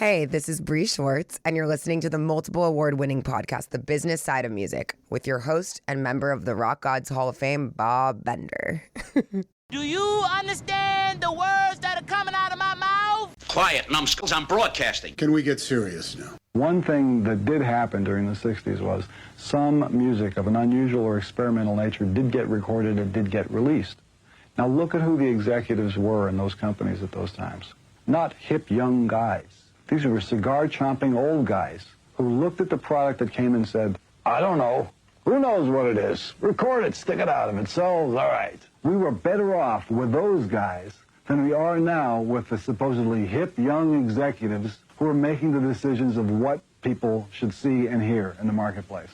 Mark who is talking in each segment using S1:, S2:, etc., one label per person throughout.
S1: Hey, this is Bree Schwartz, and you're listening to the multiple award-winning podcast, The Business Side of Music, with your host and member of the Rock Gods Hall of Fame, Bob Bender.
S2: Do you understand the words that are coming out of my mouth?
S3: Quiet, numbskulls, I'm broadcasting.
S4: Can we get serious now?
S5: One thing that did happen during the 60s was some music of an unusual or experimental nature did get recorded and did get released. Now look at who the executives were in those companies at those times. Not hip young guys. These were cigar-chomping old guys who looked at the product that came and said, I don't know. Who knows what it is? Record it, stick it out. If it sells, all right. We were better off with those guys than we are now with the supposedly hip young executives who are making the decisions of what people should see and hear in the marketplace.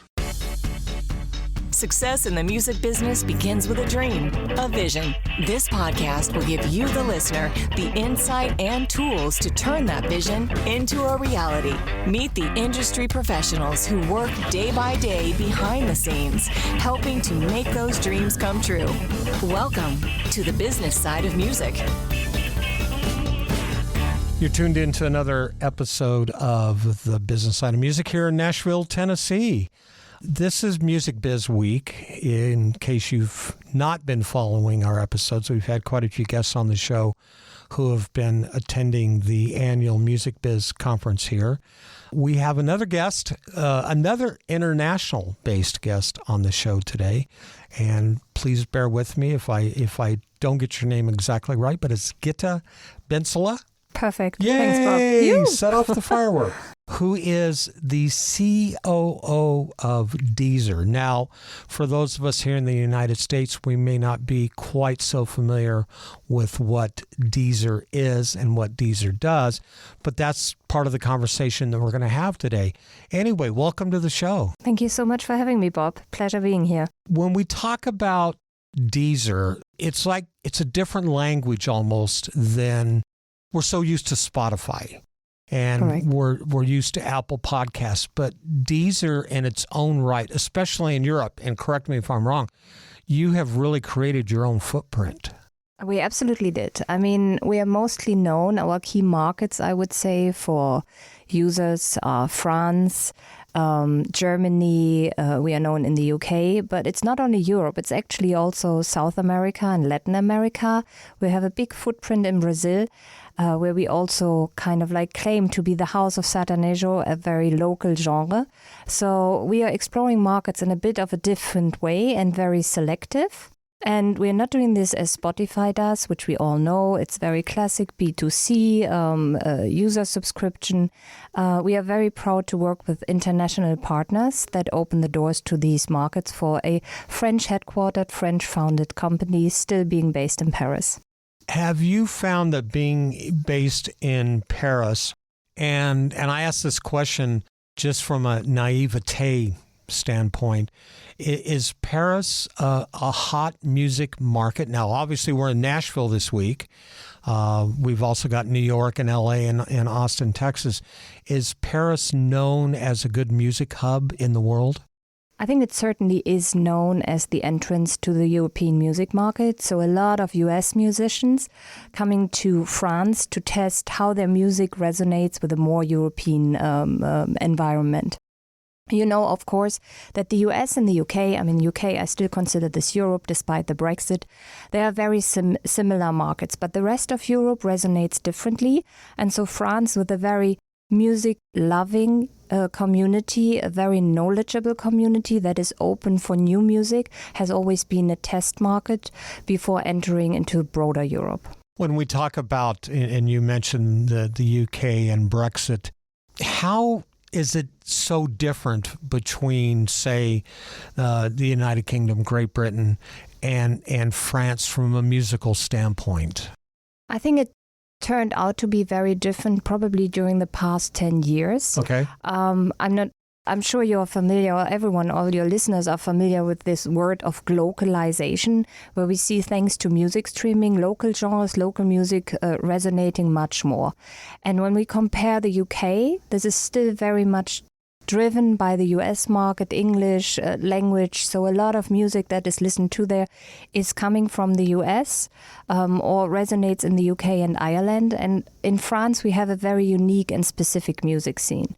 S6: Success in the music business begins with a dream, a vision. This podcast will give you, the listener, the insight and tools to turn that vision into a reality. Meet the industry professionals who work day by day behind the scenes, helping to make those dreams come true. Welcome to the business side of music.
S7: You're tuned into another episode of the Business Side of Music here in Nashville, Tennessee. This is Music Biz Week. In case you've not been following our episodes, we've had quite a few guests on the show who have been attending the annual Music Biz conference here. We have another guest, another international-based guest on the show today. And please bear with me if I don't get your name exactly right, but it's Gitte Bendzulla.
S8: Perfect.
S7: Yay!
S8: Thanks, Bob.
S7: Set off the firework. Who is the C.O.O. of Deezer. Now, for those of us here in the United States, we may not be quite so familiar with what Deezer is and what Deezer does, but that's part of the conversation that we're going to have today. Anyway, welcome to the show.
S8: Thank you so much for having me, Bob. Pleasure being here.
S7: When we talk about Deezer, it's like it's a different language almost than we're so used to Spotify. And
S8: Correct.
S7: we're used to Apple Podcasts, but Deezer in its own right, especially in Europe, and correct me if I'm wrong, you have really created your own footprint.
S8: We absolutely did. I mean, we are mostly known, our key markets, I would say, for users are France, Germany, we are known in the UK, but it's not only Europe, it's actually also South America and Latin America. We have a big footprint in Brazil, where we also kind of like claim to be the house of sertanejo, a very local genre. So we are exploring markets in a bit of a different way and very selective. And we're not doing this as Spotify does, which we all know. It's very classic B2C, user subscription. We are very proud to work with international partners that open the doors to these markets for a French headquartered, French founded company still being based in Paris.
S7: Have you found that being based in Paris, and I ask this question just from a naivete standpoint, is Paris a hot music market? Now, obviously, we're in Nashville this week. We've also got New York and L.A. and Austin, Texas. Is Paris known as a good music hub in the world?
S8: I think it certainly is known as the entrance to the European music market. So a lot of US musicians coming to France to test how their music resonates with a more European environment. You know, of course, that the US and the UK, I mean, UK, I still consider this Europe despite the Brexit. They are very similar markets, but the rest of Europe resonates differently. And so France, with a very music-loving community, a very knowledgeable community that is open for new music, has always been a test market before entering into broader Europe.
S7: When we talk about, and you mentioned the UK and Brexit, how is it so different between, say, the United Kingdom, Great Britain, and France from a musical standpoint?
S8: I think it turned out to be very different probably during the past 10 years.
S7: Okay.
S8: I'm sure you're familiar, or everyone, all your listeners are familiar with this word of glocalization, where we see, thanks to music streaming, local genres, local music resonating much more. And when we compare the UK, this is still very much driven by the US market, English language. So a lot of music that is listened to there is coming from the US or resonates in the UK and Ireland. And in France, we have a very unique and specific music scene.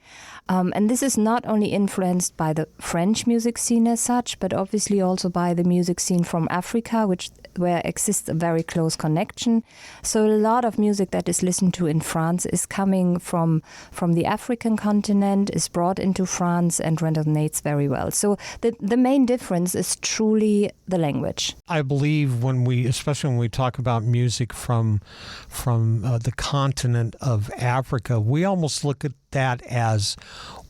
S8: And this is not only influenced by the French music scene as such, but obviously also by the music scene from Africa, where exists a very close connection. So a lot of music that is listened to in France is coming from the African continent, is brought into France and resonates very well. So the main difference is truly the language.
S7: I believe especially when we talk about music from the continent of Africa, we almost look at that as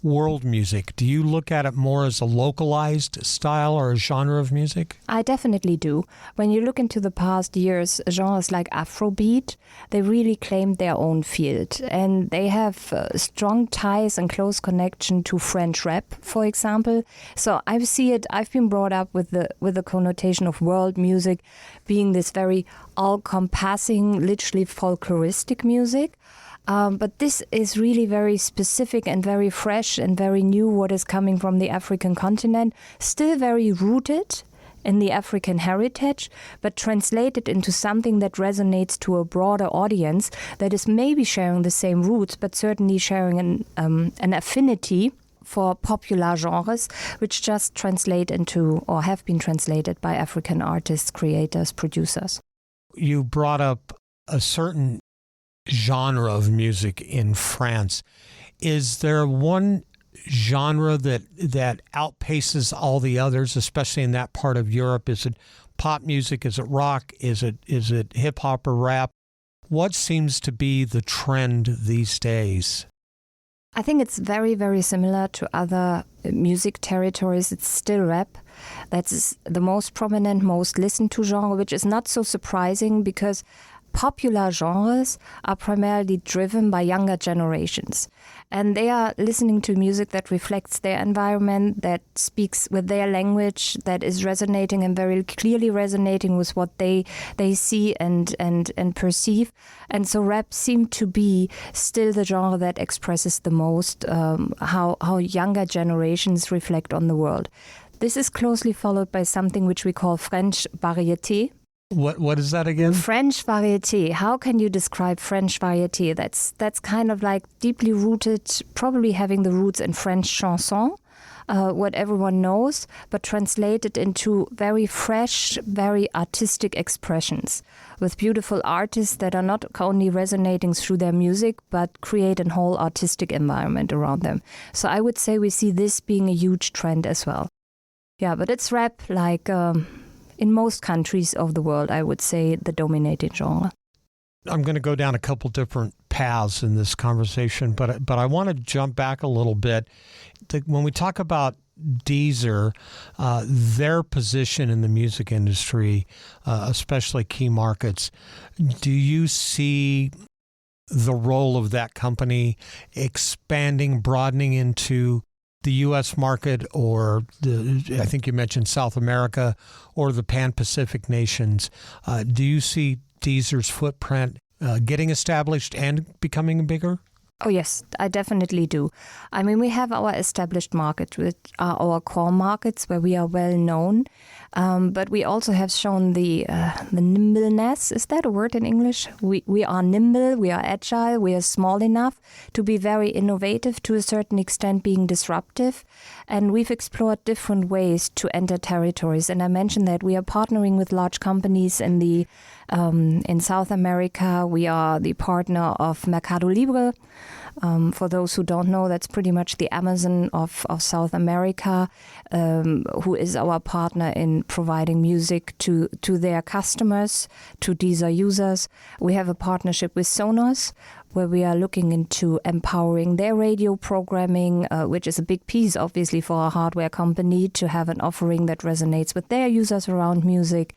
S7: world music. Do you look at it more as a localized style or a genre of music?
S8: I definitely do. When you look into the past years, genres like Afrobeat, they really claimed their own field, and they have strong ties and close connection to French rap, for example. So I see it. I've been brought up with the connotation of world music being this very all-compassing, literally folkloristic music. But this is really very specific and very fresh and very new, what is coming from the African continent, still very rooted in the African heritage, but translated into something that resonates to a broader audience that is maybe sharing the same roots, but certainly sharing an affinity for popular genres, which just translate into or have been translated by African artists, creators, producers.
S7: You brought up a certain genre of music in France. Is there one genre that outpaces all the others, especially in that part of Europe? Is it pop music? Is it rock? Is it hip hop or rap? What seems to be the trend these days?
S8: I think it's very, very similar to other music territories. It's still rap. That's the most prominent, most listened to genre, which is not so surprising because popular genres are primarily driven by younger generations, and they are listening to music that reflects their environment, that speaks with their language, that is resonating and very clearly resonating with what they see and perceive. And so rap seemed to be still the genre that expresses the most how younger generations reflect on the world. This is closely followed by something which we call French variété.
S7: What is that again?
S8: French variété. How can you describe French variété? That's kind of like deeply rooted, probably having the roots in French chanson, what everyone knows, but translated into very fresh, very artistic expressions with beautiful artists that are not only resonating through their music, but create a whole artistic environment around them. So I would say we see this being a huge trend as well. Yeah, but it's rap like in most countries of the world, I would say the dominating genre.
S7: I'm going to go down a couple different paths in this conversation, but I want to jump back a little bit. When we talk about Deezer, their position in the music industry, especially key markets, do you see the role of that company expanding, broadening into the U.S. market, or I think you mentioned South America, or the Pan-Pacific nations? Do you see Deezer's footprint getting established and becoming bigger?
S8: Oh, yes, I definitely do. I mean, we have our established market, which are our core markets where we are well known. But we also have shown the nimbleness. Is that a word in English? We are nimble, we are agile, we are small enough to be very innovative, to a certain extent being disruptive. And we've explored different ways to enter territories. And I mentioned that we are partnering with large companies in South America. We are the partner of Mercado Libre. For those who don't know, that's pretty much the Amazon of South America, who is our partner in providing music to their customers, to Deezer users. We have a partnership with Sonos, where we are looking into empowering their radio programming, which is a big piece, obviously, for a hardware company to have an offering that resonates with their users around music.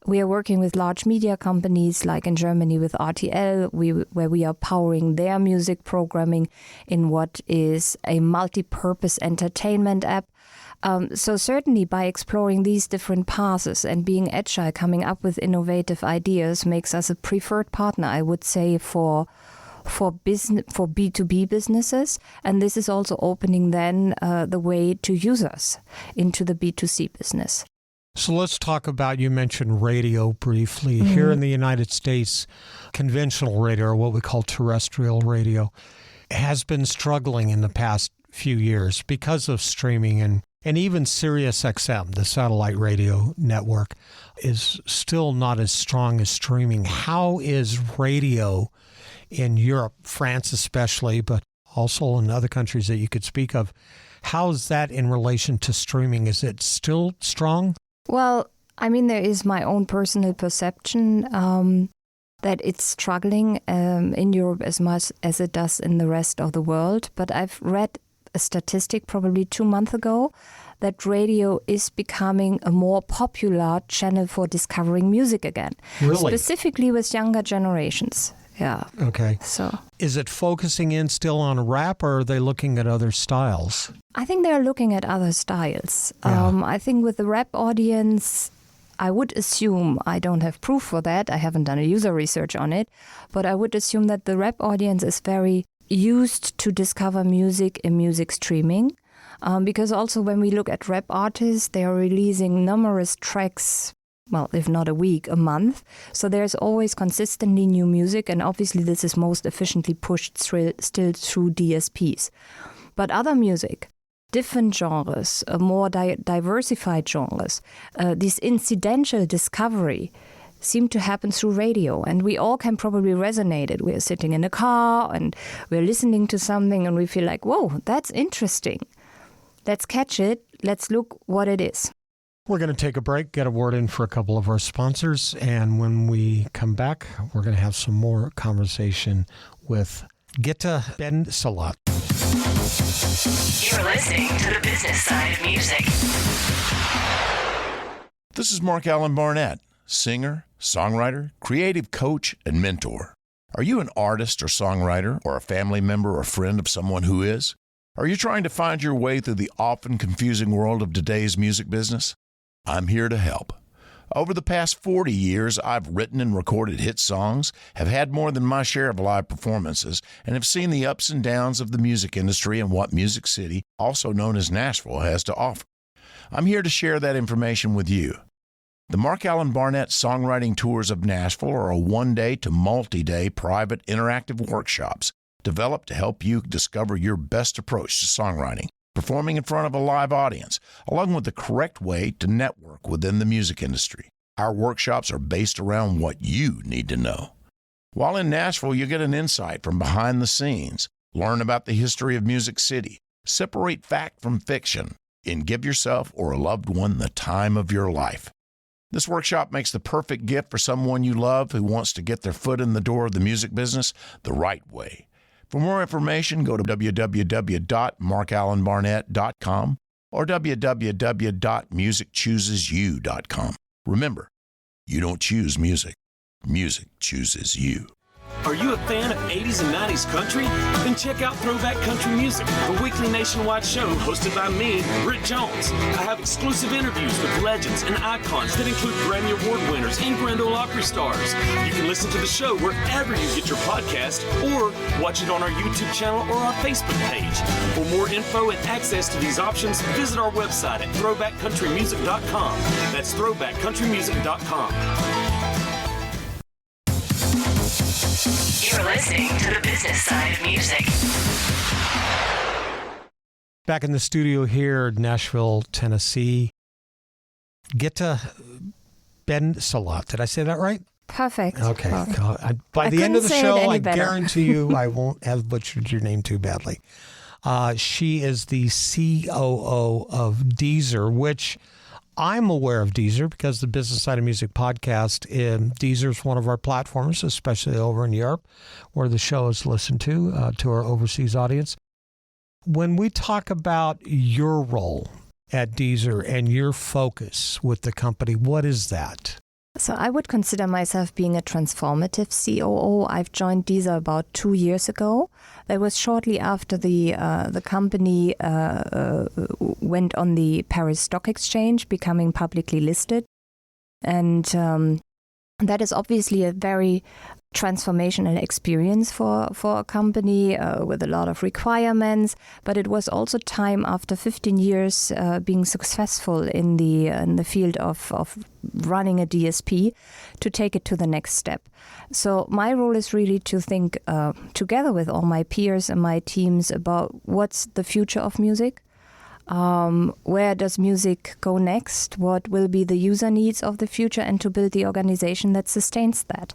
S8: We are working with large media companies, like in Germany with RTL, where we are powering their music programming in what is a multi-purpose entertainment app. So certainly by exploring these different paths and being agile, coming up with innovative ideas makes us a preferred partner, I would say, for for B2B businesses, and this is also opening then the way to users into the B2C business.
S7: So let's talk about, you mentioned radio briefly. Here in the United States, conventional radio, or what we call terrestrial radio, has been struggling in the past few years because of streaming, and even Sirius XM, the satellite radio network, is still not as strong as streaming. How is radio in Europe, France especially, but also in other countries that you could speak of, how is that in relation to streaming? Is it still strong?
S8: Well, I mean, there is my own personal perception that it's struggling in Europe as much as it does in the rest of the world. But I've read a statistic probably 2 months ago that radio is becoming a more popular channel for discovering music again.
S7: Really?
S8: Specifically with younger generations. Yeah.
S7: Okay.
S8: So,
S7: is it focusing in still on rap, or are they looking at other styles?
S8: I think they're looking at other styles.
S7: Yeah.
S8: I think with the rap audience, I would assume, I don't have proof for that, I haven't done a user research on it, but I would assume that the rap audience is very used to discover music in music streaming. Because also when we look at rap artists, they are releasing numerous tracks, well, if not a week, a month. So there's always consistently new music, and obviously this is most efficiently pushed still through DSPs. But other music, different genres, more diversified genres, this incidental discovery seem to happen through radio, and we all can probably resonate it. We're sitting in a car and we're listening to something and we feel like, whoa, that's interesting. Let's catch it. Let's look what it is.
S7: We're going to take a break, get a word in for a couple of our sponsors, and when we come back, we're going to have some more conversation with Gitte Bendzulla.
S6: You're listening to the business side of music.
S4: This is Mark Allen Barnett, singer, songwriter, creative coach, and mentor. Are you an artist or songwriter, or a family member or friend of someone who is? Are you trying to find your way through the often confusing world of today's music business? I'm here to help. Over the past 40 years, I've written and recorded hit songs, have had more than my share of live performances, and have seen the ups and downs of the music industry and what Music City, also known as Nashville, has to offer. I'm here to share that information with you. The Mark Allen Barnett Songwriting Tours of Nashville are a one-day to multi-day private interactive workshops developed to help you discover your best approach to songwriting, performing in front of a live audience, along with the correct way to network within the music industry. Our workshops are based around what you need to know. While in Nashville, you get an insight from behind the scenes, learn about the history of Music City, separate fact from fiction, and give yourself or a loved one the time of your life. This workshop makes the perfect gift for someone you love who wants to get their foot in the door of the music business the right way. For more information, go to www.markallenbarnett.com or www.musicchoosesyou.com. Remember, you don't choose music. Music chooses you.
S9: Are you a fan of 80s and 90s country? Then check out Throwback Country Music, a weekly nationwide show hosted by me, Britt Jones. I have exclusive interviews with legends and icons that include Grammy Award winners and Grand Ole Opry stars. You can listen to the show wherever you get your podcast or watch it on our YouTube channel or our Facebook page. For more info and access to these options, visit our website at throwbackcountrymusic.com. That's throwbackcountrymusic.com.
S6: You're listening to the business side of music.
S7: Back in the studio here in Nashville, Tennessee, Gitte Bendzulla. Did I say that right?
S8: Perfect.
S7: Okay.
S8: Well,
S7: By the end of the show, I
S8: better.
S7: guarantee you I won't have butchered your name too badly. She is the C.O.O. of Deezer, which I'm aware of Deezer because the Business Side of Music podcast, Deezer is one of our platforms, especially over in Europe, where the show is listened to our overseas audience. When we talk about your role at Deezer and your focus with the company, what is that?
S8: So I would consider myself being a transformative COO. I've joined Deezer about 2 years ago. That was shortly after the company went on the Paris Stock Exchange, becoming publicly listed. And that is obviously a very transformational experience for a company with a lot of requirements, but it was also time after 15 years being successful in the field of running a DSP to take it to the next step. So my role is really to think together with all my peers and my teams about what's the future of music. Where does music go next? What will be the user needs of the future, and to build the organization that sustains that.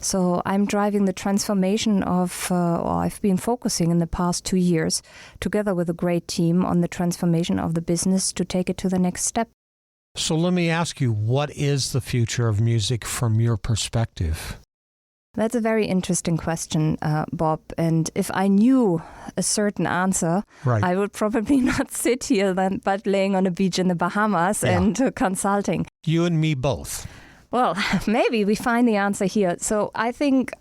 S8: So I'm driving the transformation of, or I've been focusing in the past 2 years, together with a great team, on the transformation of the business to take it to the next step.
S7: So let me ask you, what is the future of music from your perspective?
S8: That's a very interesting question, Bob. And if I knew a certain answer,
S7: right,
S8: I would probably not sit here but laying on a beach in the Bahamas and consulting.
S7: You and me both.
S8: Well, maybe we find the answer here. So I think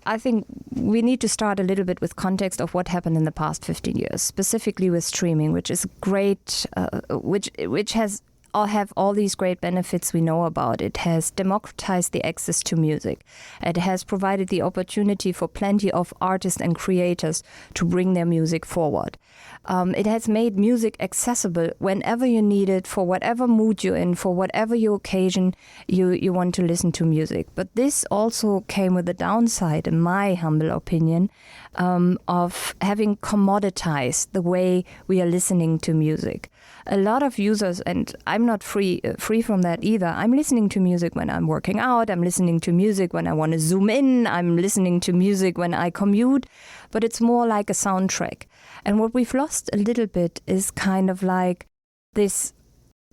S8: we need to start a little bit with context of what happened in the past 15 years, specifically with streaming, which is great, which has have all these great benefits we know about. It has democratized the access to music. It has provided the opportunity for plenty of artists and creators to bring their music forward. It has made music accessible whenever you need it, for whatever mood you're in, for whatever your occasion you want to listen to music. But this also came with a downside, in my humble opinion, of having commoditized the way we are listening to music. A lot of users, and I'm not free from that either, I'm listening to music when I'm working out, I'm listening to music when I want to zoom in, I'm listening to music when I commute, but it's more like a soundtrack. And what we've lost a little bit is kind of like this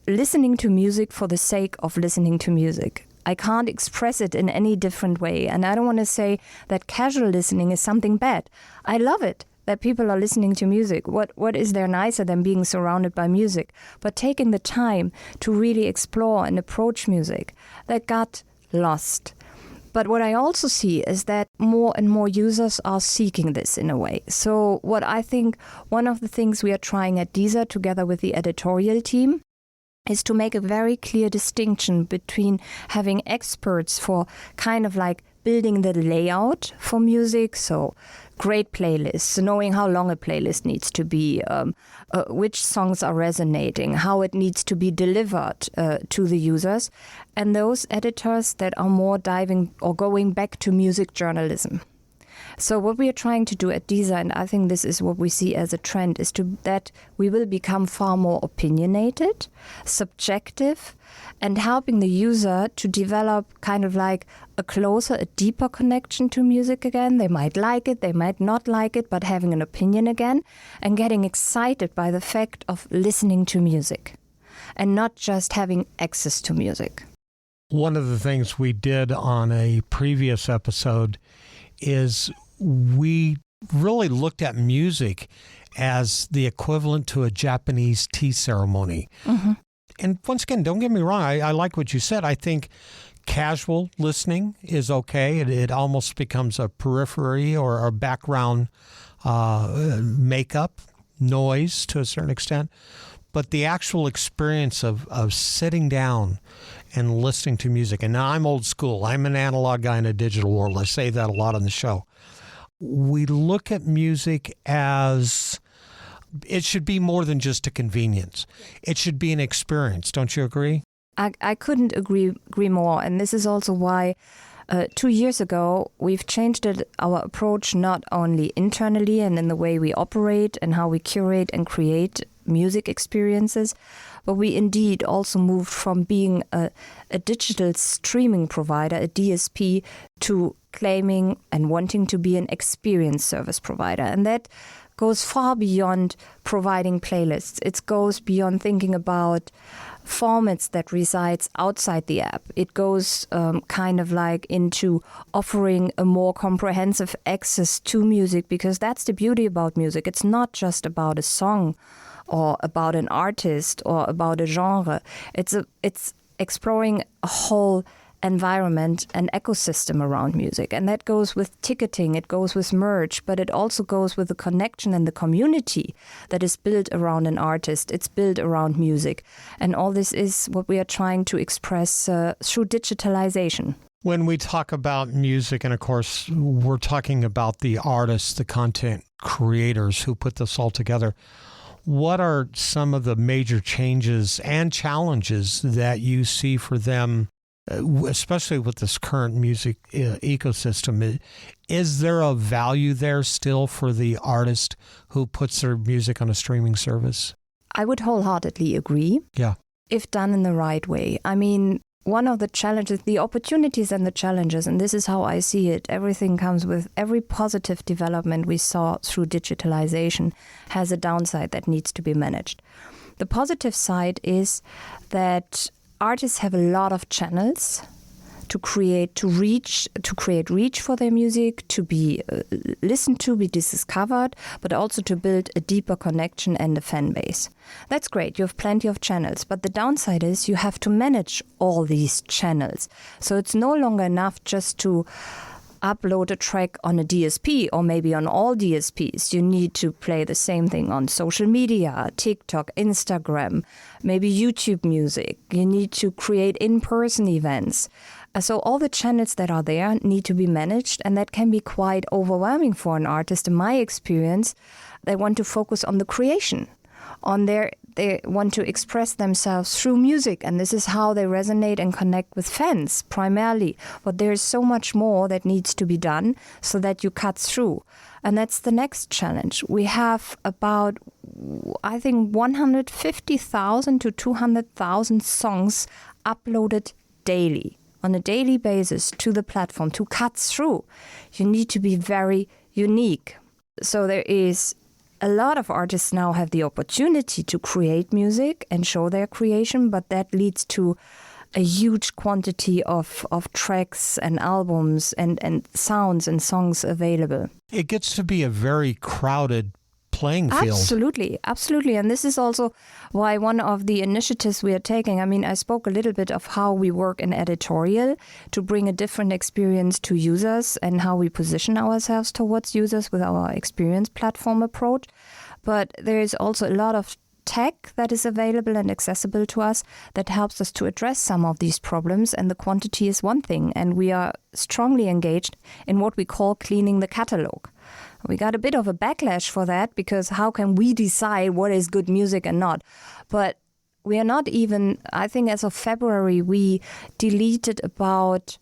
S8: listening to music for the sake of listening to music. I can't express it in any different way. And I don't want to say that casual listening is something bad. I love it that people are listening to music. What is there nicer than being surrounded by music? But taking the time to really explore and approach music, that got lost. But what I also see is that more and more users are seeking this in a way. So what I think one of the things we are trying at Deezer together with the editorial team is to make a very clear distinction between having experts for kind of like building the layout for music, so great playlists, knowing how long a playlist needs to be, which songs are resonating, how it needs to be delivered to the users, and those editors that are more diving or going back to music journalism. So what we are trying to do at Deezer, and I think this is what we see as a trend, is that we will become far more opinionated, subjective, and helping the user to develop kind of like a closer, a deeper connection to music again. They might like it, they might not like it, but having an opinion again and getting excited by the fact of listening to music and not just having access to music.
S7: One of the things we did on a previous episode is we really looked at music as the equivalent to a Japanese tea ceremony. Mm-hmm. And once again, don't get me wrong, I like what you said. I think casual listening is okay. It almost becomes a periphery or a background makeup, noise to a certain extent. But the actual experience of sitting down and listening to music, and now I'm old school. I'm an analog guy in a digital world. I say that a lot on the show. We look at music as it should be more than just a convenience. It should be an experience. Don't you agree?
S8: I couldn't agree more. And this is also why 2 years ago, we've changed our approach not only internally and in the way we operate and how we curate and create music experiences, but we indeed also moved from being a digital streaming provider, a DSP, to claiming and wanting to be an experience service provider. And that goes far beyond providing playlists. It goes beyond thinking about formats that resides outside the app. It goes kind of like into offering a more comprehensive access to music, because that's the beauty about music. It's not just about a song or about an artist or about a genre. It's exploring a whole environment and ecosystem around music. And that goes with ticketing, it goes with merch, but it also goes with the connection and the community that is built around an artist. It's built around music. And all this is what we are trying to express through digitalization.
S7: When we talk about music, and of course, we're talking about the artists, the content creators who put this all together, what are some of the major changes and challenges that you see for them, especially with this current music ecosystem? Is there a value there still for the artist who puts their music on a streaming service?
S8: I would wholeheartedly agree.
S7: Yeah.
S8: If done in the right way. I mean, one of the challenges, the opportunities and the challenges, and this is how I see it, everything comes with every positive development we saw through digitalization has a downside that needs to be managed. The positive side is that artists have a lot of channels to create reach for their music, to be listened to, be discovered, but also to build a deeper connection and a fan base. That's great. You have plenty of channels, but the downside is you have to manage all these channels. So it's no longer enough just to upload a track on a DSP or maybe on all DSPs. You need to play the same thing on social media, TikTok, Instagram, maybe YouTube Music. You need to create in-person events. So all the channels that are there need to be managed, and that can be quite overwhelming for an artist. In my experience, they want to focus on the creation, they want to express themselves through music, and this is how they resonate and connect with fans primarily. But there's so much more that needs to be done so that you cut through. And that's the next challenge. We have about, I think, 150,000 to 200,000 songs uploaded daily, on a daily basis to the platform. To cut through, you need to be very unique. So there is a lot of artists now have the opportunity to create music and show their creation, but that leads to a huge quantity of tracks and albums and sounds and songs available.
S7: It gets to be a very crowded playing field.
S8: Absolutely. And this is also why one of the initiatives we are taking, I mean, I spoke a little bit of how we work in editorial to bring a different experience to users and how we position ourselves towards users with our experience platform approach. But there is also a lot of tech that is available and accessible to us that helps us to address some of these problems. And the quantity is one thing. And we are strongly engaged in what we call cleaning the catalog. We got a bit of a backlash for that, because how can we decide what is good music and not? But we are not even, I think as of February, we deleted about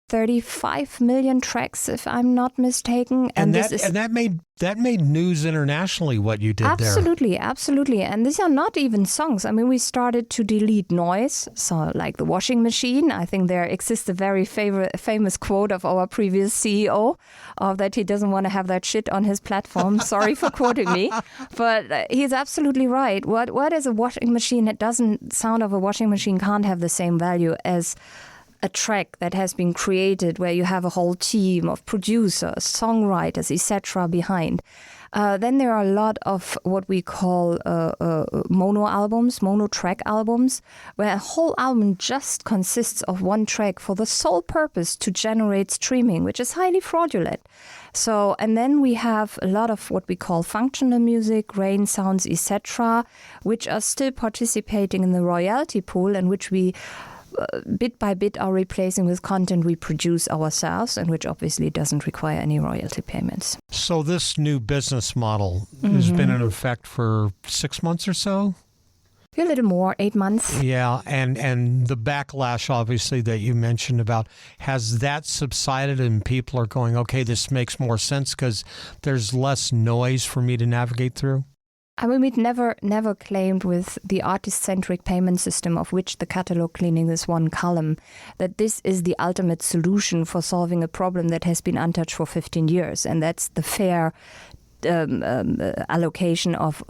S8: 35 million tracks, if I'm not mistaken.
S7: And that made news internationally, what you did there.
S8: Absolutely. And these are not even songs. I mean, we started to delete noise. So like the washing machine, I think there exists a very famous quote of our previous CEO of that he doesn't want to have that shit on his platform. Sorry for quoting me. But he's absolutely right. What is a washing machine? It doesn't, sound of a washing machine can't have the same value as a track that has been created where you have a whole team of producers, songwriters, etc. behind. Then there are a lot of what we call mono track albums, where a whole album just consists of one track for the sole purpose to generate streaming, which is highly fraudulent. So, and then we have a lot of what we call functional music, rain sounds, etc., which are still participating in the royalty pool, and which we bit by bit are replacing with content we produce ourselves, and which obviously doesn't require any royalty payments.
S7: So this new business model has been in effect for 6 months or so?
S8: A little more, 8 months.
S7: Yeah, and the backlash, obviously, that you mentioned about, has that subsided and people are going, okay, this makes more sense because there's less noise for me to navigate through?
S8: I mean, we'd never claimed with the artist-centric payment system, of which the catalog cleaning is one column, that this is the ultimate solution for solving a problem that has been untouched for 15 years. And that's the fair allocation of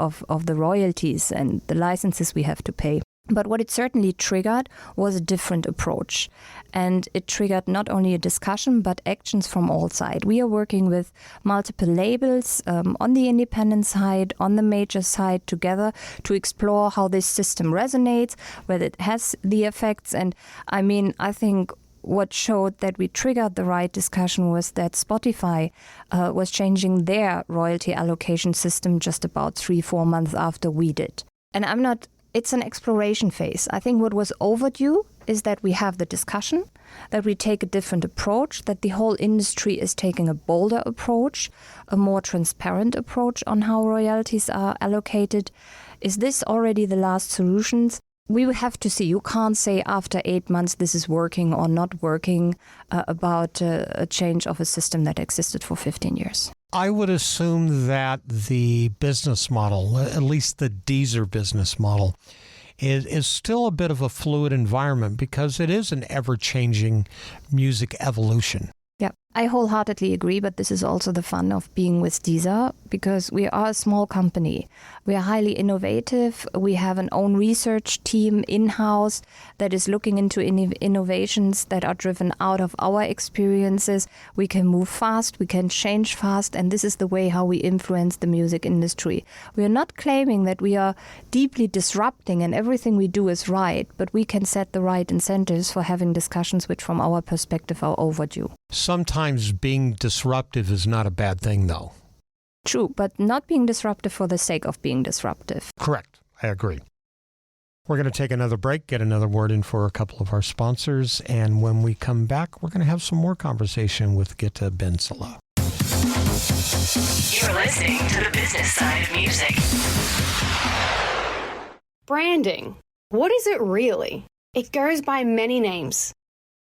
S8: the royalties and the licenses we have to pay. But what it certainly triggered was a different approach. And it triggered not only a discussion, but actions from all sides. We are working with multiple labels on the independent side, on the major side together to explore how this system resonates, whether it has the effects. And I mean, I think what showed that we triggered the right discussion was that Spotify was changing their royalty allocation system just about 3-4 months after we did. And I'm not it's an exploration phase. I think what was overdue is that we have the discussion, that we take a different approach, that the whole industry is taking a bolder approach, a more transparent approach on how royalties are allocated. Is this already the last solutions? We will have to see. You can't say after 8 months this is working or not working about a change of a system that existed for 15 years.
S7: I would assume that the business model, at least the Deezer business model, is still a bit of a fluid environment because it is an ever-changing music evolution.
S8: Yeah, I wholeheartedly agree, but this is also the fun of being with Deezer because we are a small company. We are highly innovative. We have an own research team in-house that is looking into innovations that are driven out of our experiences. We can move fast, we can change fast, and this is the way how we influence the music industry. We are not claiming that we are deeply disrupting and everything we do is right, but we can set the right incentives for having discussions which from our perspective are overdue.
S7: Sometimes being disruptive is not a bad thing, though.
S8: True, but not being disruptive for the sake of being disruptive.
S7: Correct. I agree. We're going to take another break, get another word in for a couple of our sponsors, and when we come back, we're going to have some more conversation with Gitte Bendzulla.
S6: You're listening to the business side of music.
S10: Branding. What is it really? It goes by many names.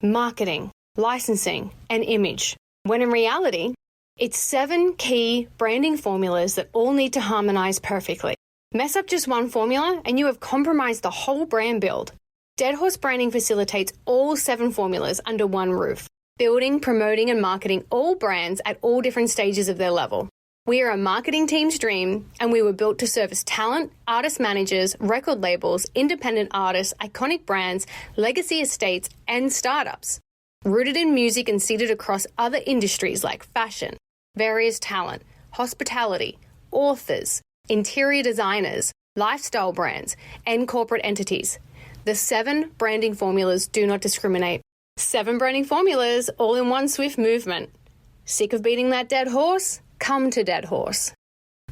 S10: Marketing, licensing, and image. When in reality, it's 7 key branding formulas that all need to harmonize perfectly. Mess up just one formula and you have compromised the whole brand build. Dead Horse Branding facilitates all 7 formulas under one roof, building, promoting, and marketing all brands at all different stages of their level. We are a marketing team's dream, and we were built to service talent, artist managers, record labels, independent artists, iconic brands, legacy estates, and startups. Rooted in music and seated across other industries like fashion, various talent, hospitality, authors, interior designers, lifestyle brands, and corporate entities. The 7 branding formulas do not discriminate. 7 branding formulas, all in one swift movement. Sick of beating that dead horse? Come to Dead Horse.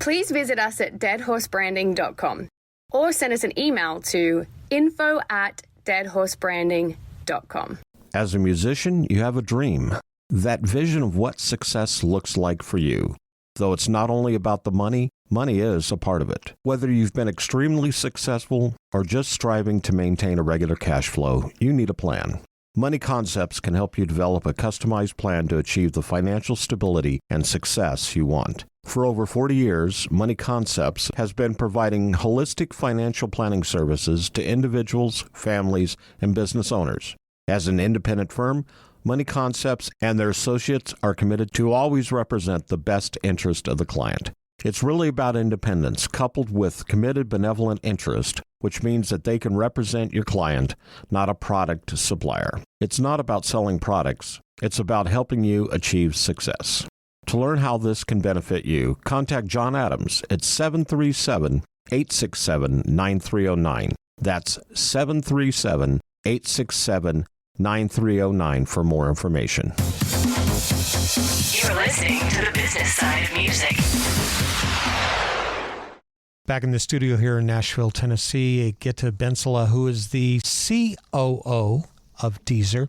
S10: Please visit us at deadhorsebranding.com or send us an email to info@deadhorsebranding.com.
S11: As a musician, you have a dream, that vision of what success looks like for you. Though it's not only about the money, money is a part of it. Whether you've been extremely successful or just striving to maintain a regular cash flow, you need a plan. Money Concepts can help you develop a customized plan to achieve the financial stability and success you want. For over 40 years, Money Concepts has been providing holistic financial planning services to individuals, families, and business owners. As an independent firm, Money Concepts and their associates are committed to always represent the best interest of the client. It's really about independence coupled with committed benevolent interest, which means that they can represent your client, not a product supplier. It's not about selling products. It's about helping you achieve success. To learn how this can benefit you, contact John Adams at 737-867-9309. That's 737-867-9309 for more information.
S6: You're listening to the business side of music.
S7: Back in the studio here in Nashville, Tennessee, Gitte Bendzulla, who is the C.O.O. of Deezer.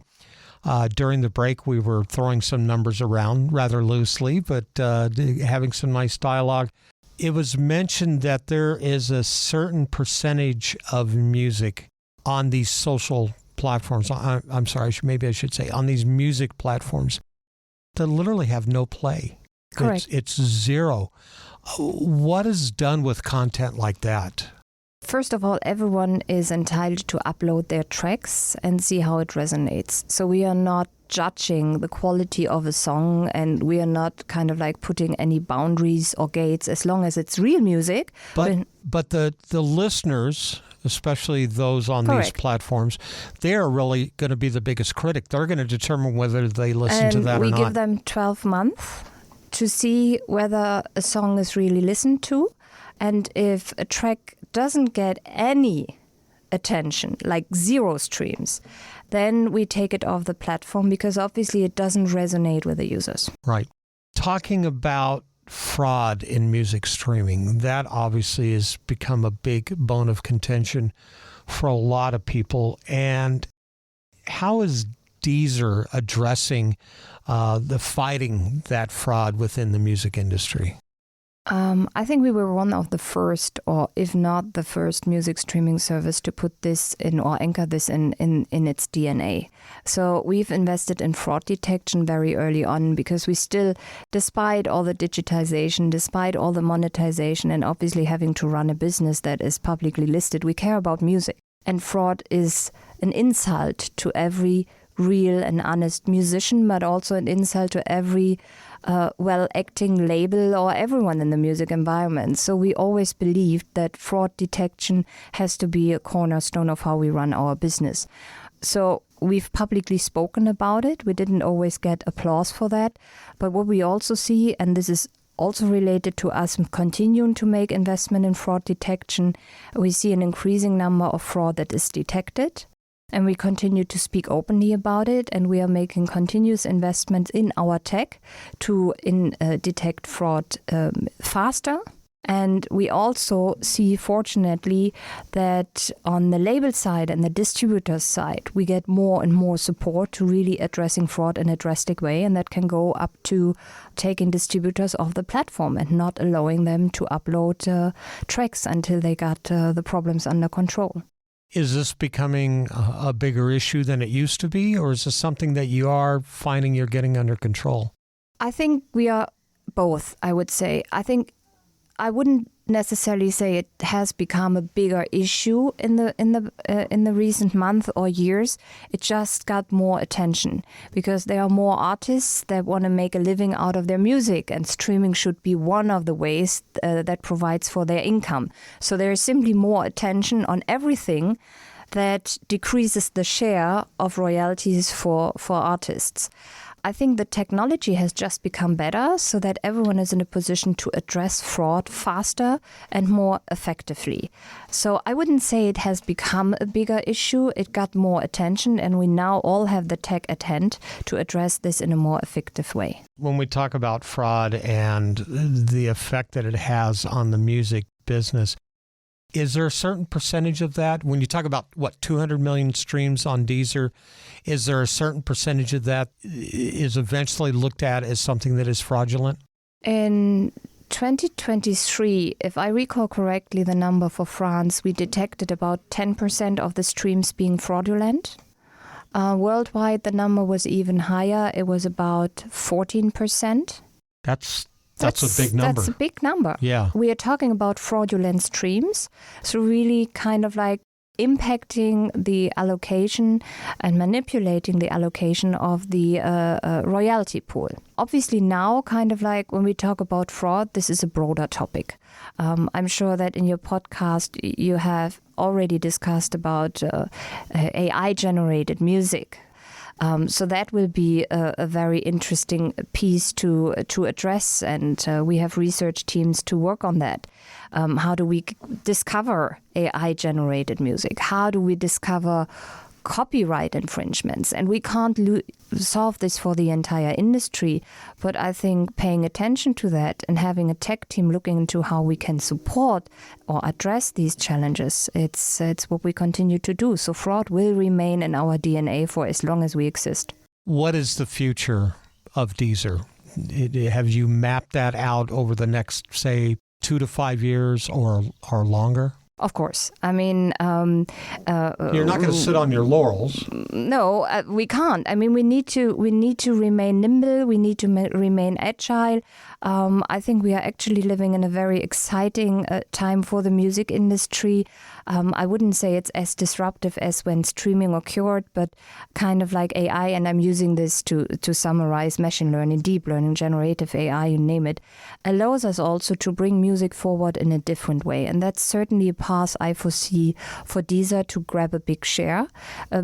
S7: During the break, we were throwing some numbers around rather loosely, but having some nice dialogue. It was mentioned that there is a certain percentage of music on these social platforms. I'm sorry, maybe I should say on these music platforms that literally have no play.
S8: Correct.
S7: It's zero. What is done with content like that?
S8: First of all, everyone is entitled to upload their tracks and see how it resonates. So we are not judging the quality of a song, and we are not kind of like putting any boundaries or gates as long as it's real music.
S7: But the listeners, especially those on
S8: Correct.
S7: these platforms, they are really going to be the biggest critic. They're going to determine whether they listen to that or
S8: not.
S7: not.
S8: We give them 12 months to see whether a song is really listened to. And if a track doesn't get any attention, like 0 streams, then we take it off the platform because obviously it doesn't resonate with the users.
S7: Right. Talking about fraud in music streaming. That obviously has become a big bone of contention for a lot of people. And how is Deezer addressing the fighting that fraud within the music industry?
S8: I think we were one of the first, or if not the first, music streaming service to put this in or anchor this in its DNA. So we've invested in fraud detection very early on because we still, despite all the digitization, despite all the monetization, and obviously having to run a business that is publicly listed, we care about music. And fraud is an insult to every real and honest musician, but also an insult to every well-acting label or everyone in the music environment. So we always believed that fraud detection has to be a cornerstone of how we run our business. So we've publicly spoken about it. We didn't always get applause for that. But what we also see, and this is also related to us continuing to make investment in fraud detection, we see an increasing number of fraud that is detected. And we continue to speak openly about it, and we are making continuous investments in our tech to detect fraud faster. And we also see, fortunately, that on the label side and the distributor side, we get more and more support to really addressing fraud in a drastic way. And that can go up to taking distributors off the platform and not allowing them to upload tracks until they got the problems under control.
S7: Is this becoming a bigger issue than it used to be, or is this something that you are finding you're getting under control?
S8: I think we are both, I would say. I think I wouldn't necessarily say it has become a bigger issue in the recent month or years. It just got more attention because there are more artists that want to make a living out of their music, and streaming should be one of the ways that provides for their income. So there is simply more attention on everything that decreases the share of royalties for artists. I think the technology has just become better so that everyone is in a position to address fraud faster and more effectively. So I wouldn't say it has become a bigger issue. It got more attention, and we now all have the tech at hand to address this in a more effective way.
S7: When we talk about fraud and the effect that it has on the music business, is there a certain percentage of that? When you talk about, 200 million streams on Deezer, is there a certain percentage of that is eventually looked at as something that is fraudulent?
S8: In 2023, if I recall correctly, the number for France, we detected about 10% of the streams being fraudulent. Worldwide, the number was even higher. It was about 14%.
S7: That's a big number.
S8: That's a big number.
S7: Yeah.
S8: We are talking about fraudulent streams. So really kind of like impacting the allocation and manipulating the allocation of the royalty pool. Obviously now, kind of like when we talk about fraud, this is a broader topic. I'm sure that in your podcast you have already discussed about AI-generated music. So that will be a very interesting piece to address, and we have research teams to work on that. How do we discover AI-generated music? How do we discover copyright infringements? And we can't solve this for the entire industry, but I think paying attention to that and having a tech team looking into how we can support or address these challenges, it's what we continue to do. So fraud will remain in our DNA for as long as we exist.
S7: What is the future of Deezer? Have you mapped that out over the next, say, 2 to 5 years or longer?
S8: Of course. I mean...
S7: You're not going to sit on your laurels.
S8: No, we can't. I mean, we need to remain nimble. We need to remain agile. I think we are actually living in a very exciting time for the music industry. I wouldn't say it's as disruptive as when streaming occurred, but kind of like AI, and I'm using this to summarize machine learning, deep learning, generative AI, you name it, allows us also to bring music forward in a different way. And that's certainly a path I foresee for Deezer to grab a big share,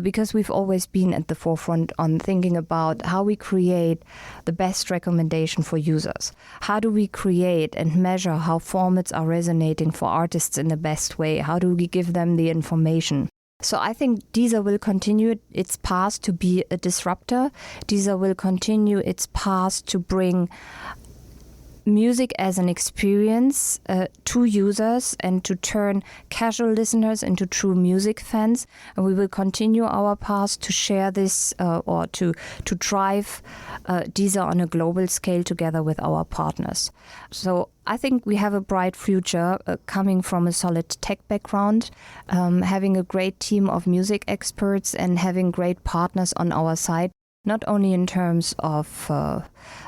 S8: because we've always been at the forefront on thinking about how we create the best recommendation for users. How do we create and measure how formats are resonating for artists in the best way? How do we give them the information? So I think Deezer will continue its path to be a disruptor. Deezer will continue its path to bring music as an experience to users and to turn casual listeners into true music fans. And we will continue our path to share this or to drive Deezer on a global scale together with our partners. So I think we have a bright future coming from a solid tech background, having a great team of music experts and having great partners on our side, not only in terms of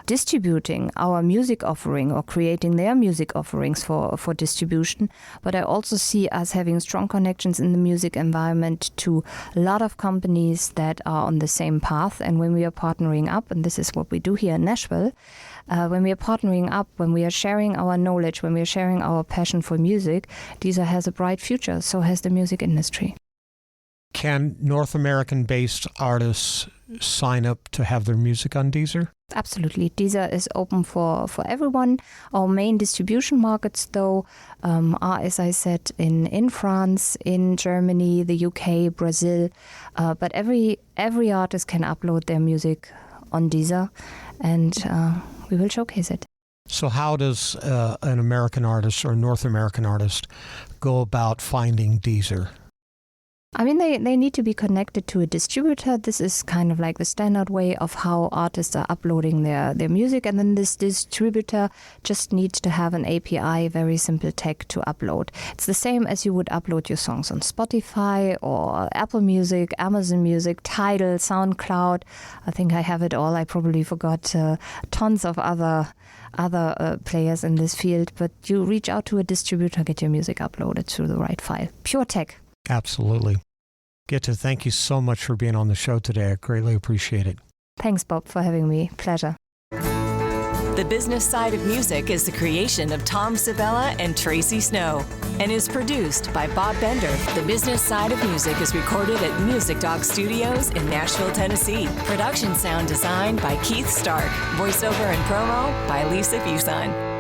S8: distributing our music offering or creating their music offerings for distribution, but I also see us having strong connections in the music environment to a lot of companies that are on the same path. And when we are partnering up, and this is what we do here in Nashville, when we are partnering up, when we are sharing our knowledge, when we are sharing our passion for music, Deezer has a bright future, so has the music industry.
S7: Can North American-based artists sign up to have their music on Deezer?
S8: Absolutely. Deezer is open for everyone. Our main distribution markets, though, are, as I said, in France, in Germany, the UK, Brazil. But every artist can upload their music on Deezer, and we will showcase it.
S7: So how does an American artist or a North American artist go about finding Deezer?
S8: I mean, they need to be connected to a distributor. This is kind of like the standard way of how artists are uploading their music. And then this distributor just needs to have an API, very simple tech to upload. It's the same as you would upload your songs on Spotify or Apple Music, Amazon Music, Tidal, SoundCloud. I think I have it all. I probably forgot tons of other players in this field. But you reach out to a distributor, get your music uploaded through the right file. Pure tech.
S7: Absolutely. Gitte, thank you so much for being on the show today. I greatly appreciate it.
S8: Thanks, Bob, for having me. Pleasure.
S6: The Business Side of Music is the creation of Tom Sabella and Tracy Snow and is produced by Bob Bender. The Business Side of Music is recorded at Music Dog Studios in Nashville, Tennessee. Production sound design by Keith Stark. Voiceover and promo by Lisa Fuson.